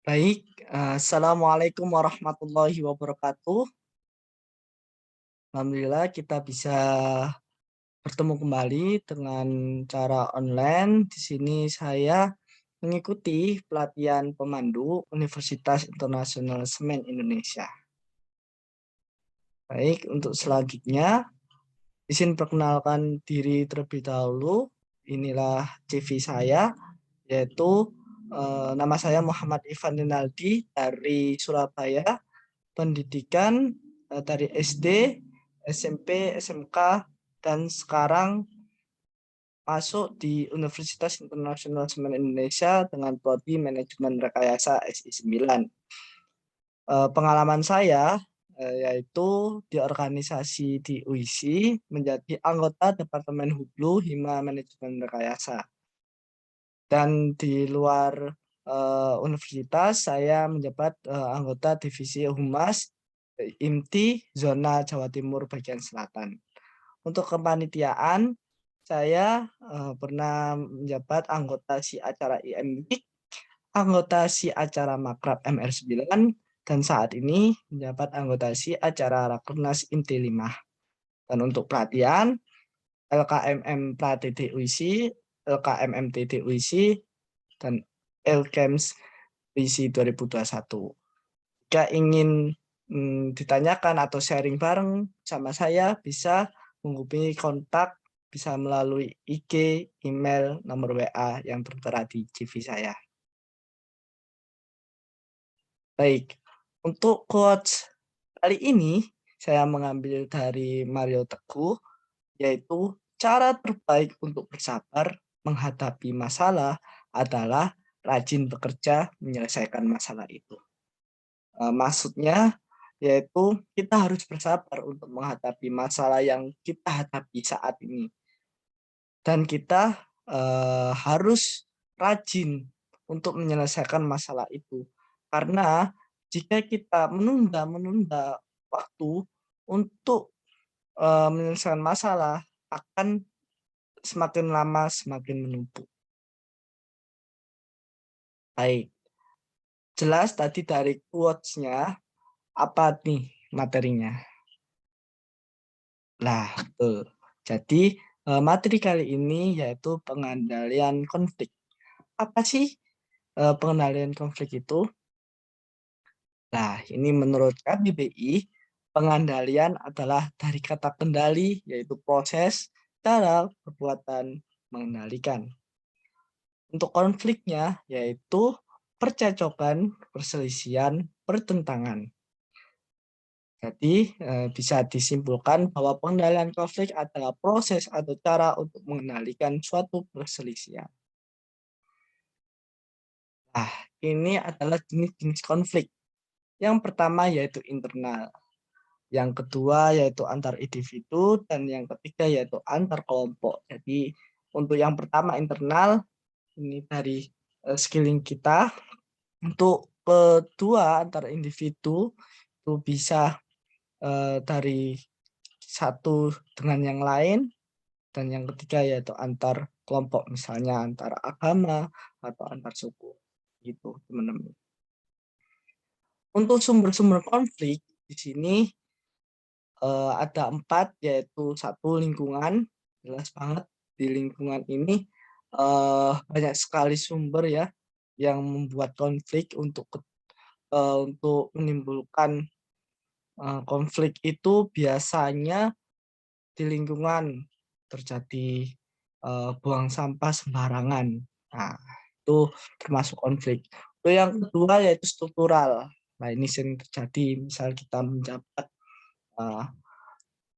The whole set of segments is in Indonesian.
Baik, assalamualaikum warahmatullahi wabarakatuh. Alhamdulillah kita bisa bertemu kembali dengan cara online. Di sini saya mengikuti pelatihan pemandu Universitas Internasional Semen Indonesia. Baik, untuk selanjutnya, izin perkenalkan diri terlebih dahulu. Inilah CV saya, yaitu nama saya Muhammad Ivan Rinaldi dari Surabaya. Pendidikan dari SD, SMP, SMK, dan sekarang masuk di Universitas Internasional Semen Indonesia dengan prodi Manajemen Rekayasa SI 9. Pengalaman saya yaitu di organisasi di UISI menjadi anggota Departemen Hublu Hima Manajemen Rekayasa. Dan di luar universitas saya menjabat anggota divisi Humas IMTI Zona Jawa Timur bagian selatan. Untuk kepanitiaan saya pernah menjabat anggota si acara IMWIK, anggota si acara Makrab MR9, dan saat ini menjabat anggota si acara Rakernas IMTI 5. Dan untuk pelatihan LKMM Pratiti UISI, LKMMTD UISI, dan LKEMS UISI 2021. Jika ingin ditanyakan atau sharing bareng sama saya, bisa menghubungi kontak, bisa melalui IG, email, nomor WA yang tertera di CV saya. Baik, untuk quotes kali ini saya mengambil dari Mario Teguh, yaitu cara terbaik untuk bersabar menghadapi masalah adalah rajin bekerja menyelesaikan masalah itu. Maksudnya yaitu kita harus bersabar untuk menghadapi masalah yang kita hadapi saat ini. Dan kita harus rajin untuk menyelesaikan masalah itu. Karena jika kita menunda-menunda waktu untuk menyelesaikan masalah, akan semakin lama semakin menumpuk. Baik, jelas tadi dari quotes-nya, apa nih materinya? Nah, betul. Jadi, materi kali ini yaitu pengendalian konflik. Apa sih, pengendalian konflik itu? Nah, ini menurut KBBI, pengendalian adalah dari kata kendali, yaitu proses, cara, perbuatan, mengendalikan. Untuk konfliknya, yaitu percekcokan, perselisihan, pertentangan. Jadi, bisa disimpulkan bahwa pengendalian konflik adalah proses atau cara untuk mengendalikan suatu perselisihan. Nah, ini adalah jenis-jenis konflik. Yang pertama yaitu internal, yang kedua yaitu antar individu, dan yang ketiga yaitu antar kelompok. Jadi, untuk yang pertama internal, ini dari skilling kita. Untuk kedua antar individu, itu bisa dari satu dengan yang lain, dan yang ketiga yaitu antar kelompok, misalnya antar agama atau antar suku, gitu teman-teman. Untuk sumber-sumber konflik di sini ada 4, yaitu satu lingkungan, jelas banget di lingkungan ini banyak sekali sumber ya yang membuat konflik untuk menimbulkan konflik itu biasanya di lingkungan terjadi buang sampah sembarangan. Nah, itu termasuk konflik. Lalu yang kedua yaitu struktural. Nah, ini sering terjadi, misal kita menjabat uh,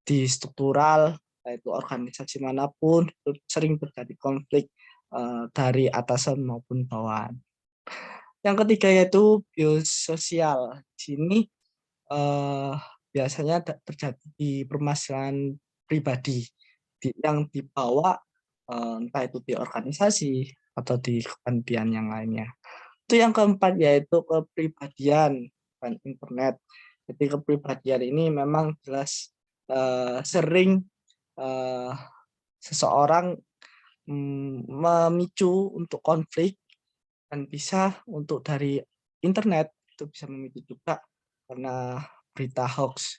di struktural, yaitu organisasi manapun, itu sering terjadi konflik dari atasan maupun bawahan. Yang ketiga yaitu biososial. Di sini eh, biasanya terjadi di permasalahan pribadi yang dibawa entah itu di organisasi atau di kepanitiaan yang lainnya. Itu yang keempat yaitu kepribadian dan internet. Jadi kepribadian ini memang jelas sering eh, seseorang memicu untuk konflik dan bisa untuk dari internet itu bisa memicu juga karena berita hoax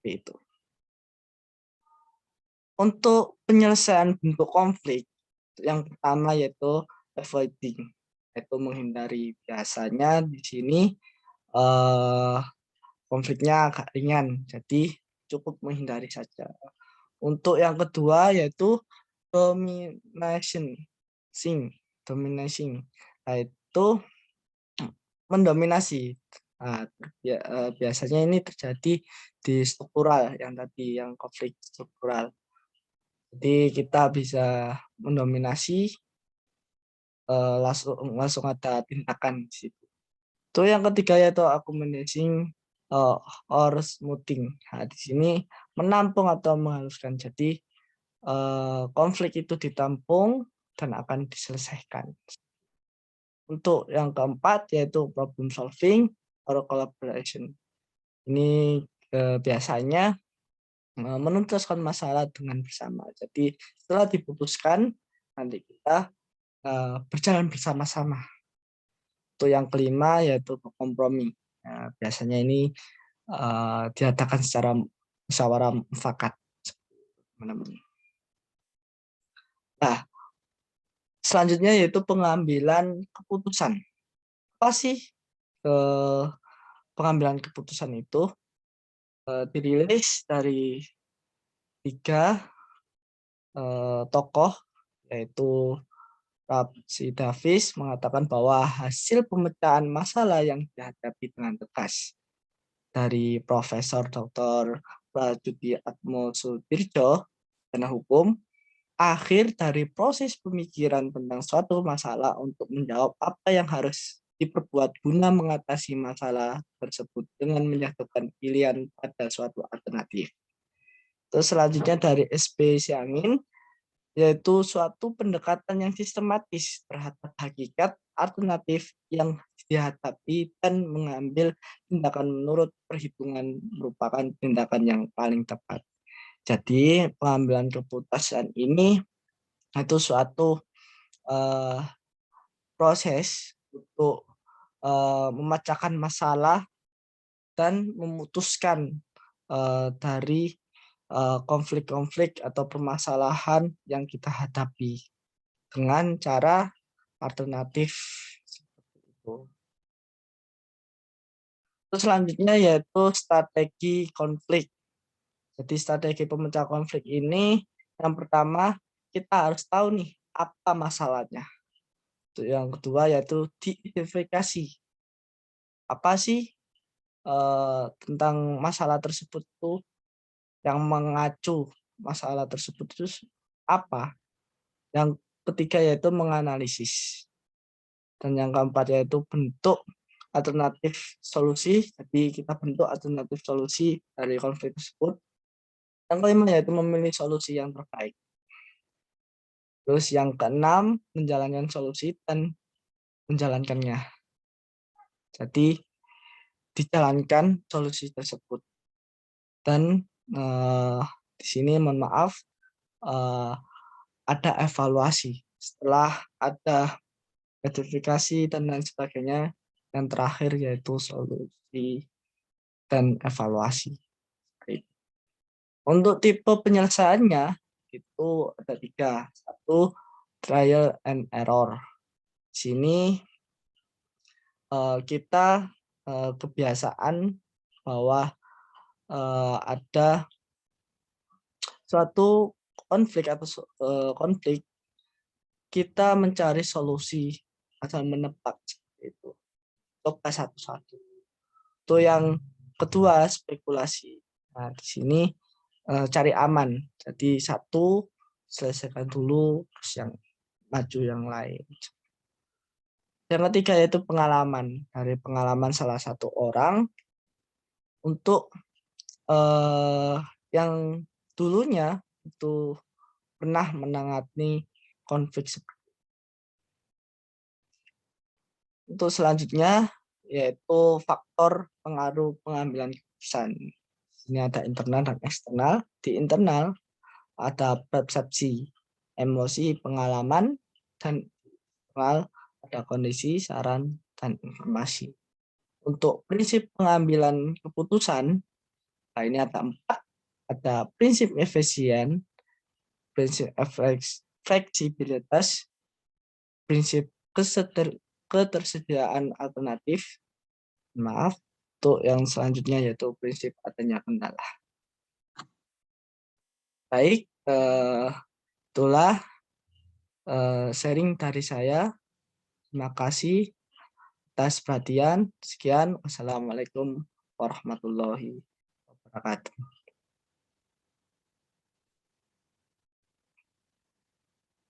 itu. Untuk penyelesaian bentuk konflik yang pertama yaitu avoiding, yaitu menghindari. Biasanya di sini eh, konfliknya agak ringan, jadi cukup menghindari saja. Untuk yang kedua yaitu domination, domination, yaitu mendominasi. Nah, biasanya ini terjadi di struktural yang tadi, yang konflik struktural. Jadi kita bisa mendominasi, langsung ada tindakan di situ. Itu yang ketiga yaitu accommodating or smoothing. Nah, di sini menampung atau menghaluskan. Jadi konflik itu ditampung dan akan diselesaikan. Untuk yang keempat yaitu problem solving or collaboration. Ini biasanya menuntaskan masalah dengan bersama. Jadi setelah diputuskan nanti kita berjalan bersama-sama. Untuk yang kelima yaitu kompromi. Nah, biasanya ini diadakan secara musyawarah mufakat. Nah, selanjutnya yaitu pengambilan keputusan. Apa sih pengambilan keputusan itu? Dirilis dari 3 tokoh, yaitu si Davis mengatakan bahwa hasil pemecahan masalah yang dihadapi dengan tegas dari Profesor Dr. Prajuti Atmosudirjo, Sarjana Hukum, akhir dari proses pemikiran tentang suatu masalah untuk menjawab apa yang harus diperbuat guna mengatasi masalah tersebut dengan menyatukan pilihan pada suatu alternatif. Terus selanjutnya dari SB Siangin, yaitu suatu pendekatan yang sistematis terhadap hakikat alternatif yang dihadapi dan mengambil tindakan menurut perhitungan merupakan tindakan yang paling tepat. Jadi pengambilan keputusan ini itu suatu proses untuk memecahkan masalah dan memutuskan dari konflik-konflik atau permasalahan yang kita hadapi dengan cara alternatif seperti itu. Terus selanjutnya yaitu strategi konflik. Jadi strategi pemecah konflik ini yang pertama kita harus tahu nih apa masalahnya. Yang kedua yaitu diidentifikasi. Apa sih tentang masalah tersebut tuh yang mengacu masalah tersebut itu apa? Yang ketiga yaitu menganalisis. Dan yang keempat yaitu bentuk alternatif solusi. Jadi kita bentuk alternatif solusi dari konflik tersebut. Yang kelima yaitu memilih solusi yang terbaik. Terus yang keenam menjalankan solusi dan menjalankannya. Jadi dijalankan solusi tersebut. Dan di sini mohon maaf ada evaluasi setelah ada identifikasi dan lain sebagainya. Yang terakhir yaitu solusi dan evaluasi. Untuk tipe penyelesaiannya itu ada 3. 1, trial and error. Di sini kita kebiasaan bahwa ada suatu konflik atau konflik, kita mencari solusi asal menebak itu. Coba satu-satu. Itu yang kedua, spekulasi. Nah, di sini cari aman. Jadi satu selesaikan dulu, terus yang maju yang lain. Yang ketiga yaitu pengalaman. Dari pengalaman salah satu orang untuk yang dulunya itu pernah menangani konflik. Untuk selanjutnya yaitu faktor pengaruh pengambilan keputusan. Ini ada internal dan eksternal. Di internal ada persepsi, emosi, pengalaman, dan eksternal ada kondisi, saran, dan informasi. Untuk prinsip pengambilan keputusan, nah ini ada 4. Ada prinsip efisien, prinsip fleksibilitas, prinsip ketersediaan alternatif, maaf, untuk yang selanjutnya yaitu prinsip adanya kendala. Baik, itulah sharing dari saya. Terima kasih atas perhatian. Sekian, wassalamualaikum warahmatullahi wabarakatuh.